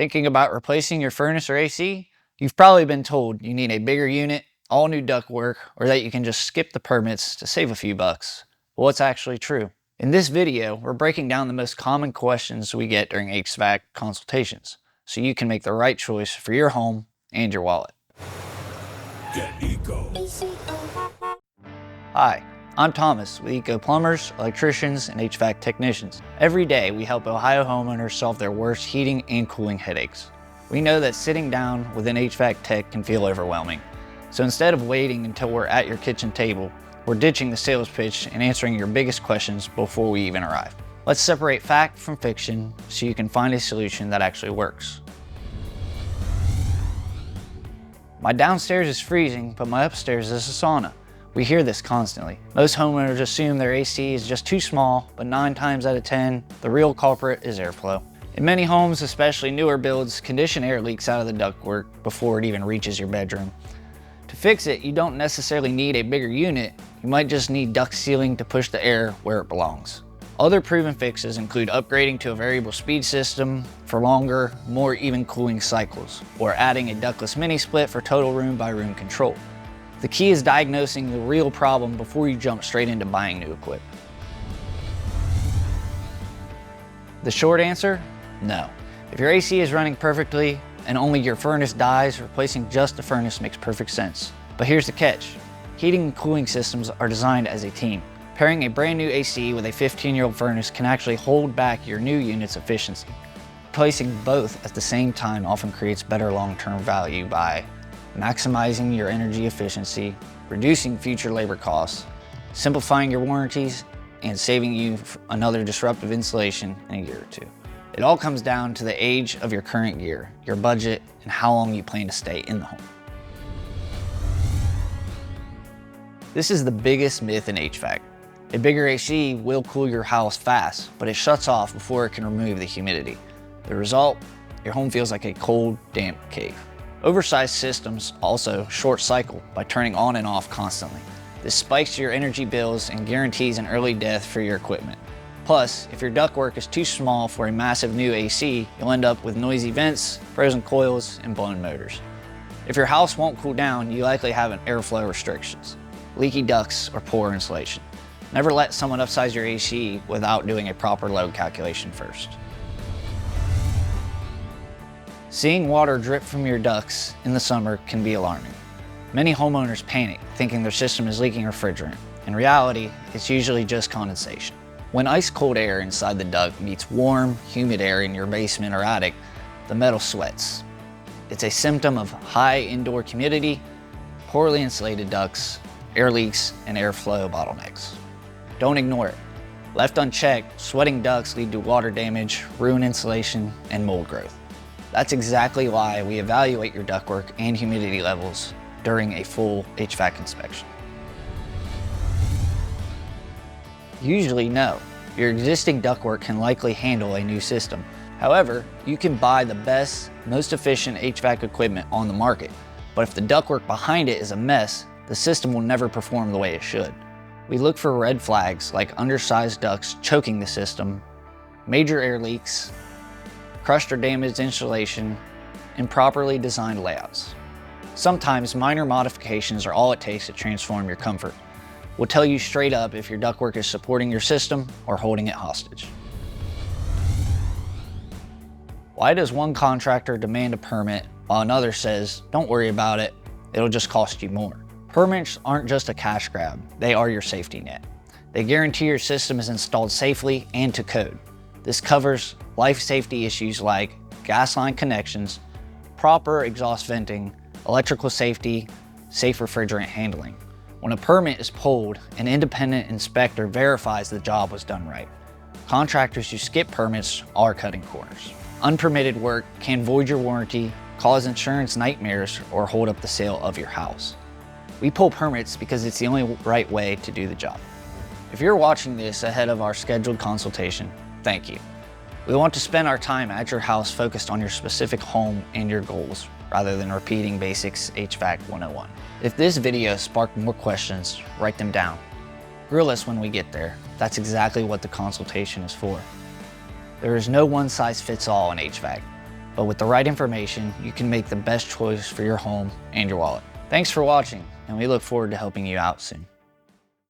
Thinking about replacing your furnace or AC? You've probably been told you need a bigger unit, all new ductwork, or that you can just skip the permits to save a few bucks. Well, what's actually true? In this video, we're breaking down the most common questions we get during HVAC consultations, so you can make the right choice for your home and your wallet. Get Eco. Hi, I'm Thomas with Eco Plumbers, Electricians, and HVAC Technicians. Every day we help Ohio homeowners solve their worst heating and cooling headaches. We know that sitting down with an HVAC tech can feel overwhelming. So instead of waiting until we're at your kitchen table, we're ditching the sales pitch and answering your biggest questions before we even arrive. Let's separate fact from fiction so you can find a solution that actually works. My downstairs is freezing, but my upstairs is a sauna. We hear this constantly. Most homeowners assume their AC is just too small, but 9 times out of 10, the real culprit is airflow. In many homes, especially newer builds, conditioned air leaks out of the ductwork before it even reaches your bedroom. To fix it, you don't necessarily need a bigger unit, you might just need duct sealing to push the air where it belongs. Other proven fixes include upgrading to a variable speed system for longer, more even cooling cycles, or adding a ductless mini split for total room by room control. The key is diagnosing the real problem before you jump straight into buying new equipment. The short answer? No. If your AC is running perfectly and only your furnace dies, replacing just the furnace makes perfect sense. But here's the catch. Heating and cooling systems are designed as a team. Pairing a brand new AC with a 15-year-old furnace can actually hold back your new unit's efficiency. Replacing both at the same time often creates better long-term value by maximizing your energy efficiency, reducing future labor costs, simplifying your warranties, and saving you another disruptive installation in a year or two. It all comes down to the age of your current gear, your budget, and how long you plan to stay in the home. This is the biggest myth in HVAC. A bigger AC will cool your house fast, but it shuts off before it can remove the humidity. The result? Your home feels like a cold, damp cave. Oversized systems also short cycle by turning on and off constantly. This spikes your energy bills and guarantees an early death for your equipment. Plus, if your ductwork is too small for a massive new AC, you'll end up with noisy vents, frozen coils, and blown motors. If your house won't cool down, you likely have an airflow restrictions, leaky ducts, or poor insulation. Never let someone upsize your AC without doing a proper load calculation first. Seeing water drip from your ducts in the summer can be alarming. Many homeowners panic, thinking their system is leaking refrigerant. In reality, it's usually just condensation. When ice-cold air inside the duct meets warm, humid air in your basement or attic, the metal sweats. It's a symptom of high indoor humidity, poorly insulated ducts, air leaks, and airflow bottlenecks. Don't ignore it. Left unchecked, sweating ducts lead to water damage, ruin insulation, and mold growth. That's exactly why we evaluate your ductwork and humidity levels during a full HVAC inspection. Usually no, your existing ductwork can likely handle a new system. However, you can buy the best, most efficient HVAC equipment on the market, but if the ductwork behind it is a mess, the system will never perform the way it should. We look for red flags like undersized ducts choking the system, major air leaks, crushed or damaged insulation, improperly designed layouts. Sometimes minor modifications are all it takes to transform your comfort. We'll tell you straight up if your ductwork is supporting your system or holding it hostage. Why does one contractor demand a permit while another says, don't worry about it, it'll just cost you more? Permits aren't just a cash grab, they are your safety net. They guarantee your system is installed safely and to code. This covers life safety issues like gas line connections, proper exhaust venting, electrical safety, safe refrigerant handling. When a permit is pulled, an independent inspector verifies the job was done right. Contractors who skip permits are cutting corners. Unpermitted work can void your warranty, cause insurance nightmares, or hold up the sale of your house. We pull permits because it's the only right way to do the job. If you're watching this ahead of our scheduled consultation, thank you. We want to spend our time at your house focused on your specific home and your goals, rather than repeating basics HVAC 101. If this video sparked more questions, write them down. Grill us when we get there. That's exactly what the consultation is for. There is no one-size-fits-all in HVAC. But with the right information, you can make the best choice for your home and your wallet. Thanks for watching, and we look forward to helping you out soon.